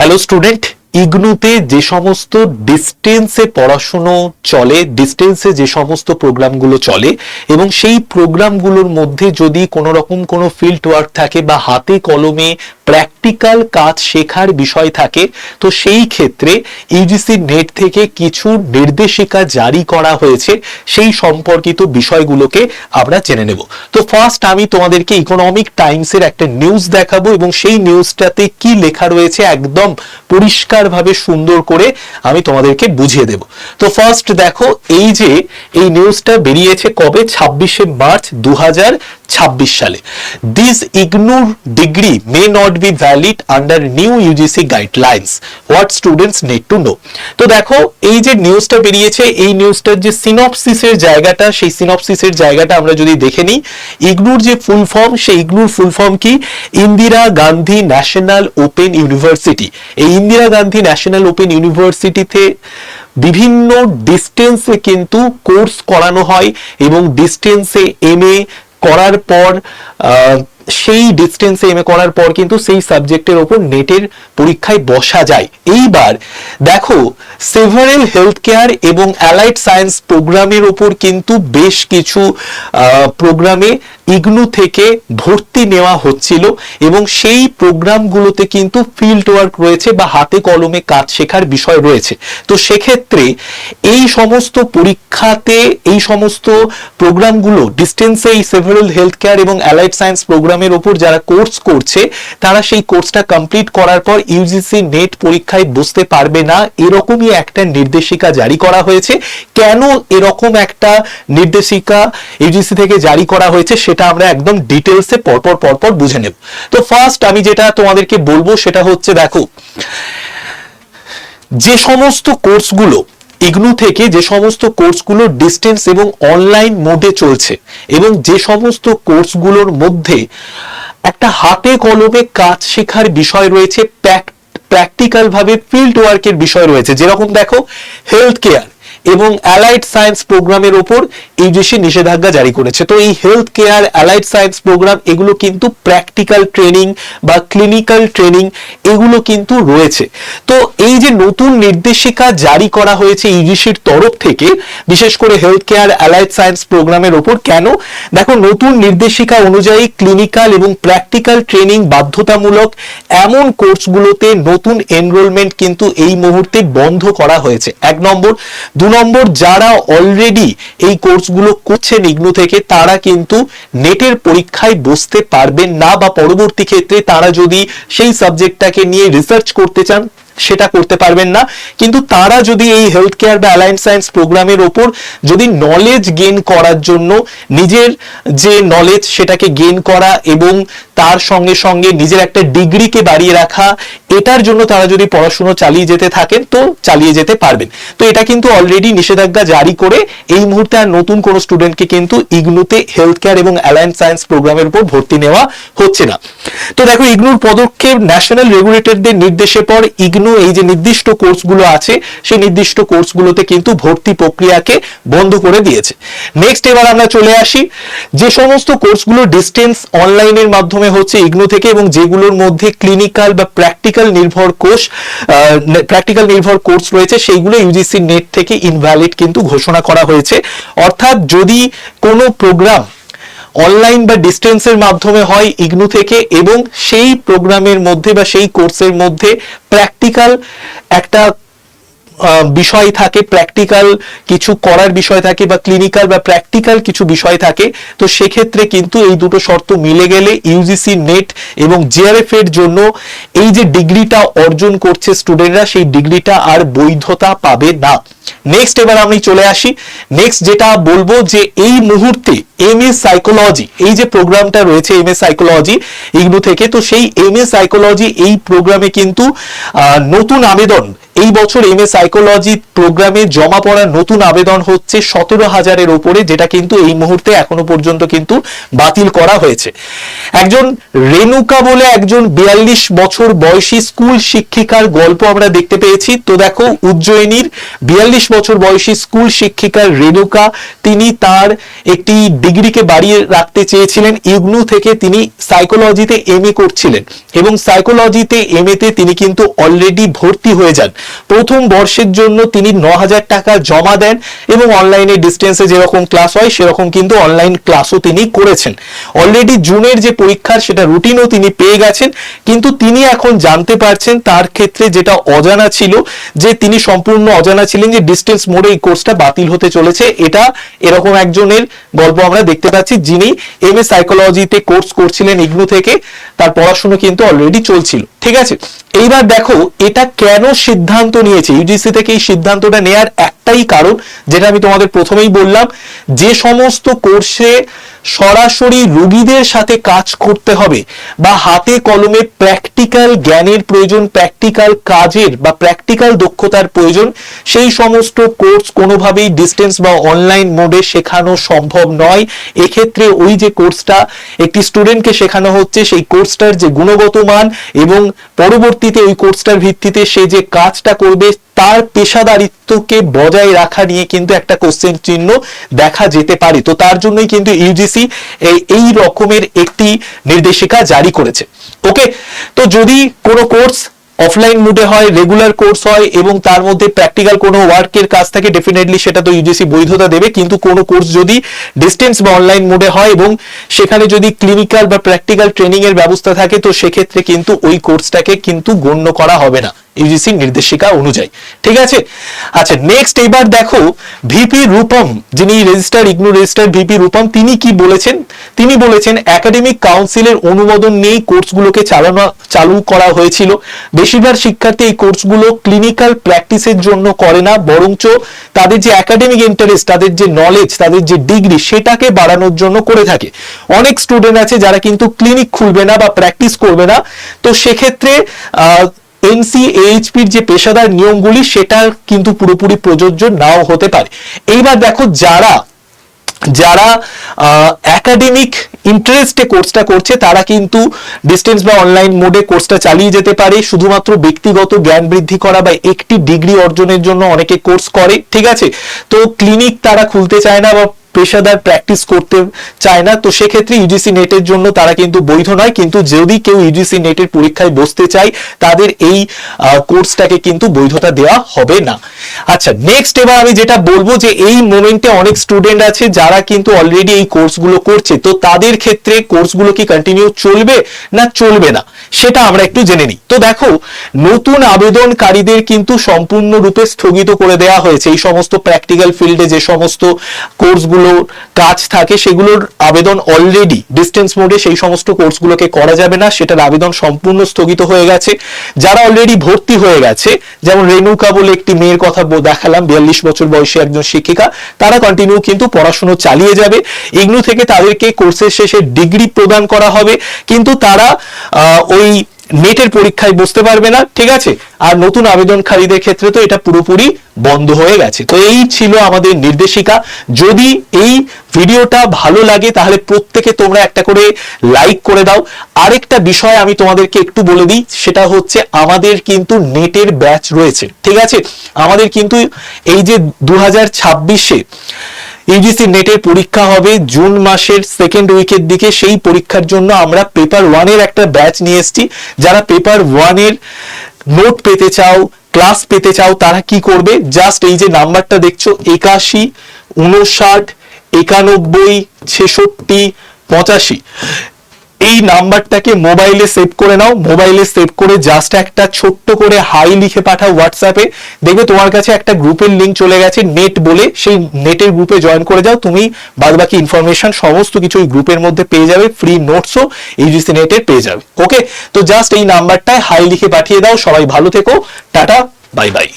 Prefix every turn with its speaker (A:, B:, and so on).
A: Hello student, ইগনুতে যে সমস্ত ডিস্টেন্সে পড়াশুনো চলে, ডিস্টেন্সে যে সমস্ত প্রোগ্রামগুলো চলে এবং সেই প্রোগ্রামগুলোর মধ্যে যদি কোনো রকম কোনো ফিল্ড ওয়ার্ক থাকে বা হাতে কলমে প্র্যাকটিক্যাল কাজ শেখার বিষয় থাকে, তো সেই ক্ষেত্রে ইউজিসি নেট থেকে কিছু নির্দেশিকা জারি করা হয়েছে। সেই সম্পর্কিত বিষয়গুলোকে আমরা জেনে নেব। তো ফার্স্ট আমি তোমাদেরকে ইকোনমিক টাইমসের একটা নিউজ দেখাবো এবং সেই নিউজটাতে কি লেখা রয়েছে একদম পরিষ্কারভাবে সুন্দর করে আমি তোমাদেরকে বুঝিয়ে দেব। তো ফার্স্ট দেখো, এই যে এই নিউজটা বেরিয়েছে কবে, 26শে মার্চ 2026 সালে। দিস ইগনুর degree may not be valid under new UGC guidelines, what students need to know. তো দেখো, এই যে নিউজটা বেরিয়েছে, এই নিউজটার যে সিনপসিসের জায়গাটা, সেই সিনপসিসের জায়গাটা আমরা যদি দেখে নিই, ইগনুর যে ফুল ফর্ম, সেই ইগনুর ফুল ফর্ম কি? Indira Gandhi national open university. এই ইন্দিরা গান্ধী ন্যাশনাল ওপেন ইউনিভার্সিটিতে বিভিন্ন ডিস্টেন্সে কিন্তু কোর্স করানো হয় এবং ডিস্টেন্সে এমএ করার পর সেই ডিস্টেন্সে এমএ করার পর কিন্তু সেই সাবজেক্টের ওপর নেটের পরীক্ষায় বসা যায়। এইবার দেখো, সেভারেল হেলথ কেয়ার এবং অ্যালাইড সায়েন্স প্রোগ্রামের ওপর কিন্তু বেশ কিছু প্রোগ্রামে ইগনু থেকে ভর্তি নেওয়া হচ্ছিল এবং সেই প্রোগ্রামগুলোতে কিন্তু ফিল্ড ওয়ার্ক রয়েছে বা হাতে কলমে কাজ শেখার বিষয় রয়েছে। তো সেক্ষেত্রে এই সমস্ত পরীক্ষাতে এই সমস্ত প্রোগ্রামগুলো ডিস্টেন্সে এই সেভারেল হেলথ কেয়ার এবং অ্যালাইড সায়েন্স প্রোগ্রামের ওপর যারা কোর্স করছে, তারা সেই কোর্সটা কমপ্লিট করার পর ইউজিসি নেট পরীক্ষায় বসতে পারবে না, এরকমই একটা নির্দেশিকা জারি করা হয়েছে। কেন এরকম একটা নির্দেশিকা ইউজিসি থেকে জারি করা হয়েছে সেটা আমরা একদম ডিটেলসে পরপর বুঝে নেব। তো ফার্স্ট আমি যেটা তোমাদেরকে বলবো সেটা হচ্ছে, দেখো, যে সমস্ত কোর্সগুলো ইগনু থেকে, যে সমস্ত কোর্সগুলো ডিস্টেন্স এবং অনলাইন মোডে চলছে এবং যে সমস্ত কোর্সগুলোর মধ্যে একটা হাতে কলমে কাজ শেখার বিষয় রয়েছে, প্র্যাকটিক্যাল ভাবে ফিল্ড ওয়ার্কের বিষয় রয়েছে, যেরকম দেখো হেলথ কেয়ার এবং অ্যালাইড সায়েন্স প্রোগ্রামের উপর ইউজিসি নিষেধাজ্ঞা জারি করেছে। তো এই health care, allied science programme, এগুলো কিন্তু প্র্যাকটিক্যাল ট্রেনিং বা ক্লিনিক্যাল ট্রেনিং এগুলো কিন্তু রয়েছে। তো এই যে নতুন নির্দেশিকা জারি করা হয়েছে ইউজিসির তরফ থেকে, বিশেষ করে হেলথ কেয়ার, অ্যালাইড সায়েন্স প্রোগ্রামের উপর, কেন? দেখো, নতুন নির্দেশিকা অনুযায়ী ক্লিনিক্যাল এবং প্র্যাকটিক্যাল ট্রেনিং বাধ্যতামূলক এমন কোর্সগুলোতে নতুন এনরোলমেন্ট কিন্তু এই মুহূর্তে বন্ধ করা হয়েছে। 1 নম্বর। 2 নম্বর, যারা অলরেডি এই কোর্সগুলো করছেন ইগনু থেকে, তারা কিন্তু নেটের পরীক্ষায় বসতে পারবেন না, বা পরবর্তী ক্ষেত্রে তারা যদি সেই সাবজেক্টটাকে নিয়ে রিসার্চ করতে চান সেটা করতে পারবেন না। কিন্তু তারা যদি এই হেলথ কেয়ার বা অ্যালাইড সায়েন্স প্রোগ্রামের ওপর যদি নলেজ গেইন করার জন্য, নিজের যে নলেজ সেটাকে গেইন করা এবং তার সঙ্গে সঙ্গে নিজের একটা ডিগ্রিকে বাড়িয়ে রাখা, এটার জন্য তারা যদি পড়াশোনা চালিয়ে যেতে থাকেন তো চালিয়ে যেতে পারবেন। তো এটা কিন্তু অলরেডি নিষেধাজ্ঞা জারি করে এই মুহূর্তে আর নতুন কোনো স্টুডেন্টকে কিন্তু ইগনুতে হেলথ কেয়ার এবং অ্যালাইড সায়েন্স প্রোগ্রামের উপর ভর্তি নেওয়া হচ্ছে না। তো দেখো, ইগনুর পদক্ষেপ ন্যাশনাল রেগুলেটরদের নির্দেশের পর ইগনু এই যে নির্দিষ্ট কোর্সগুলো আছে সেই নির্দিষ্ট কোর্সগুলোতে কিন্তু ভর্তি প্রক্রিয়াকে বন্ধ করে দিয়েছে। নেক্সট, এবার আমরা চলে আসি যে সমস্ত কোর্সগুলো ডিস্টেন্স অনলাইনের মাধ্যমে হচ্ছে ইগনু থেকে এবং যেগুলোর মধ্যে ক্লিনিক্যাল বা প্র্যাকটিক্যাল নির্ভর কোর্স রয়েছে, সেইগুলো ইউজিসি নেট থেকে ইনভ্যালিড কিন্তু ঘোষণা করা হয়েছে। অর্থাৎ যদি কোনো প্রোগ্রাম অনলাইন বা ডিস্টেন্সের মাধ্যমে হয় ইগনু থেকে এবং সেই প্রোগ্রামের মধ্যে বা সেই কোর্সের মধ্যে প্র্যাকটিক্যাল একটা বিষয় থাকে, প্র্যাকটিক্যাল কিছু করার বিষয় থাকে বা ক্লিনিক্যাল বা প্র্যাকটিক্যাল কিছু বিষয় থাকে, তো সেক্ষেত্রে কিন্তু এই দুটো শর্ত মিলে গেলে ইউজিসি নেট এবং জেআরএফ এর জন্য এই যে ডিগ্রিটা অর্জন করছে স্টুডেন্টরা, সেই ডিগ্রিটা আর বৈধতা পাবে না। নেক্সট, এবার আমি চলে আসি। নেক্সট যেটা বলবো যে এই মুহূর্তে এমএ সাইকোলজি, এই যে প্রোগ্রামটা রয়েছে এমএ সাইকোলজি ইগনু থেকে, তো সেই এমএ সাইকোলজি এই প্রোগ্রামে কিন্তু নতুন আবেদন এই বছর MA সাইকোলজি প্রোগ্রামে জমা পড়ার নতুন আবেদন হচ্ছে 17,000-এর উপরে, যেটা কিন্তু এই মুহূর্তে এখনো পর্যন্ত কিন্তু বাতিল করা হয়েছে। একজন রেণুকা বলে একজন 42 বছর বয়সী স্কুল শিক্ষিকার গল্প আমরা দেখতে পেয়েছি। তো দেখো, উজ্জয়িনীর 42 বছর বয়সী স্কুল শিক্ষিকা রেণুকা, তিনি তার একটি ডিগ্রিকে বাড়িয়ে রাখতে চেয়েছিলেন। ইগনু থেকে তিনি সাইকোলজিতে MA করছিলেন এবং সাইকোলজিতে MA তে তিনি কিন্তু অলরেডি ভর্তি হয়ে যান। প্রথম বর্ষের জন্য তিনি 9,000 টাকা জমা দেন এবং অনলাইনে ডিস্টেন্সে যেরকম ক্লাস হয় সেরকম কিন্তু অনলাইন ক্লাসও তিনি করেছেন। অলরেডি জুনের যে পরীক্ষার সেটা রুটিনও তিনি পেয়ে গেছেন, কিন্তু তিনি এখন জানতে পারছেন তার ক্ষেত্রে যেটা অজানা ছিল, যে তিনি সম্পূর্ণ অজানা ছিলেন যে ডিস্টেন্স মোডে এই কোর্সটা বাতিল হতে চলেছে। এটা এরকম একজনের গল্প আমরা দেখতে পাচ্ছি, যিনি MA সাইকোলজিতে কোর্স করছিলেন ইগনু থেকে, তার পড়াশোনা কিন্তু অলরেডি চলছিল। ঠিক আছে, এইবার দেখো এটা কেন সিদ্ধান্ত নিয়েছে ইউজিসি থেকে। এই সিদ্ধান্তটা নেয়ার একটাই কারণ, যেটা আমি তোমাদের প্রথমেই বললাম, যে সমস্ত কোর্সে সরাসরি রোগীদের সাথে কাজ করতে হবে বা হাতে কলমে প্র্যাকটিক্যাল জ্ঞানের প্রয়োজন, প্র্যাকটিক্যাল কাজের বা প্র্যাকটিক্যাল দক্ষতার প্রয়োজন, সেই সমস্ত কোর্স কোনোভাবেই ডিস্টেন্স বা অনলাইন মোডে শেখানো সম্ভব নয়। এক্ষেত্রে ওই যে কোর্সটা একটি স্টুডেন্টকে শেখানো হচ্ছে, সেই কোর্সটার যে গুণগত মান এবং পরবর্তীতে ওই কোর্সটার ভিত্তিতে সে যে কাজটা করবে তার পেশাদারিত্বকে বজায় রাখা নিয়ে কিন্তু একটা কোশ্চেন চিহ্ন দেখা যেতে পারে। তো তার জন্যই কিন্তু ইউজিসি এই রকমের একটি নির্দেশিকা জারি করেছে। ওকে, তো যদি কোনো কোর্স অফলাইন মোডে হয়, রেগুলার কোর্স হয় এবং তার মধ্যে প্র্যাকটিক্যাল কোনো ওয়ার্কের কাজ থাকে, ডেফিনেটলি সেটা তো ইউজিসি বৈধতা দেবে। কিন্তু কোনো কোর্স যদি ডিস্টেন্স বা অনলাইন মোডে হয় এবং সেখানে যদি ক্লিনিক্যাল বা প্র্যাকটিক্যাল ট্রেনিং এর ব্যবস্থা থাকে, তো সেক্ষেত্রে কিন্তু ওই কোর্সটাকে কিন্তু গণ্য করা হবে না ইউজিসি নির্দেশিকা অনুযায়ী। ঠিক আছে, আচ্ছা নেক্সট এবার দেখো ভিপি রূপম, যিনি register IGNOU register VP Rupam, তিনি কি বলেছেন। তিনি বলেছেন একাডেমিক কাউন্সিলের অনুমোদন নিয়ে কোর্সগুলোকে চালু করা হয়েছিল। বেশিরভাগ শিক্ষার্থী এই কোর্সগুলো ক্লিনিক্যাল প্র্যাকটিসের জন্য করে না, বরঞ্চ তাদের যে একাডেমিক ইন্টারেস্ট, তাদের যে নলেজ, তাদের যে ডিগ্রি, সেটাকে বাড়ানোর জন্য করে থাকে। অনেক স্টুডেন্ট আছে যারা কিন্তু ক্লিনিক খুলবে না বা প্র্যাকটিস করবে না, তো সেক্ষেত্রে NCAHP-র যে পেশাদার নিয়মগুলি সেটা কিন্তু পুরোপুরি প্রযোজ্য নাও হতে পারে। এইবার দেখো যারা একাডেমিক ইন্টারেস্টে কোর্সটা করছে তারা কিন্তু ডিস্টেন্স বা অনলাইন মোডে কোর্সটা চালিয়ে যেতে পারে। শুধুমাত্র ব্যক্তিগত জ্ঞান বৃদ্ধি করা বা একটি ডিগ্রি অর্জনের জন্য অনেকে কোর্স করে। ঠিক আছে, তো ক্লিনিক তারা খুলতে চায় না বা পেশাদার প্র্যাকটিস করতে চায় না, তো সেক্ষেত্রে ইউজিসি নেটের জন্য তারা কিন্তু বৈধ নয়। কিন্তু যদি কেউ ইউজিসি নেটের পরীক্ষায় বসতে চায়, তাদের এই কোর্সটাকে কিন্তু বৈধতা দেওয়া হবে না। আচ্ছা নেক্সট এবার আমি যেটা বলবো, যে এই মোমেন্টে অনেক স্টুডেন্ট আছে যারা কিন্তু অলরেডি এই কোর্সগুলো করছে, তো তাদের ক্ষেত্রে কোর্সগুলো কি কন্টিনিউ চলবে না চলবে না সেটা আমরা একটু জেনে নিই। তো দেখো, নতুন আবেদনকারীদের কিন্তু সম্পূর্ণরূপে স্থগিত করে দেওয়া হয়েছে। এই সমস্ত প্র্যাকটিক্যাল ফিল্ডে যে সমস্ত কোর্সগুলো কাজ থাকে, সেগুলোর আবেদন অলরেডি ডিস্টেন্স মোডে সেই সমস্ত কোর্সগুলোকে করা যাবে না, সেটার আবেদন সম্পূর্ণ স্থগিত হয়ে গেছে। যারা অলরেডি ভর্তি হয়ে গেছে, যেমন রেণুকা বলে একটি মেয়ের কথা দেখালাম, 42 বছর বয়সী একজন শিক্ষিকা, তারা কন্টিনিউ কিন্তু পড়াশোনা চালিয়ে যাবে। ইগনু থেকে তাদেরকে কোর্সের শেষে ডিগ্রি প্রদান করা হবে, কিন্তু তারা ওই নেটের পরীক্ষায় বসতে পারবে না। ঠিক আছে, আর নতুন আবেদনকারীদের ক্ষেত্রে তো এটা পুরোপুরি বন্ধ হয়ে গেছে। তো এই ছিল আমাদের নির্দেশিকা। যদি এই ভিডিওটা ভালো লাগে তাহলে প্রত্যেকে তোমরা একটা করে লাইক করে দাও। আরেকটা বিষয় আমি তোমাদেরকে একটু বলে দিই, সেটা হচ্ছে আমাদের কিন্তু নেটের ব্যাচ রয়েছে। ঠিক আছে, আমাদের কিন্তু এই যে 2026-এ ইউজিসি নেটের পরীক্ষা হবে জুন মাসের সেকেন্ড উইকের দিকে। সেই পরীক্ষার জন্য আমরা পেপার 1-এর একটা ব্যাচ নিয়ে এসেছি। যারা পেপার 1-এর নোট পেতে চাও, ক্লাস পেতে চাও, তারা কি করবে, জাস্ট এই যে নাম্বারটা দেখছো 81 59 91 66 85, এই নাম্বারটাকে মোবাইলে সেভ করে নাও। মোবাইলে সেভ করে জাস্ট একটা ছোট্ট করে হাই লিখে পাঠাও হোয়াটসঅ্যাপে। দেখবে তোমার কাছে একটা গ্রুপের লিঙ্ক চলে গেছে নেট বলে, সেই নেটের গ্রুপে জয়েন করে যাও। তুমি বাদবাকি ইনফরমেশন সমস্ত কিছু ওই গ্রুপের মধ্যে পেয়ে যাবে, ফ্রি নোটসও ইউজিসি নেটের পেয়ে যাবে। ওকে, তো জাস্ট এই নাম্বারটায় হাই লিখে পাঠিয়ে দাও। সবাই ভালো থেকো, টাটা, বাই বাই।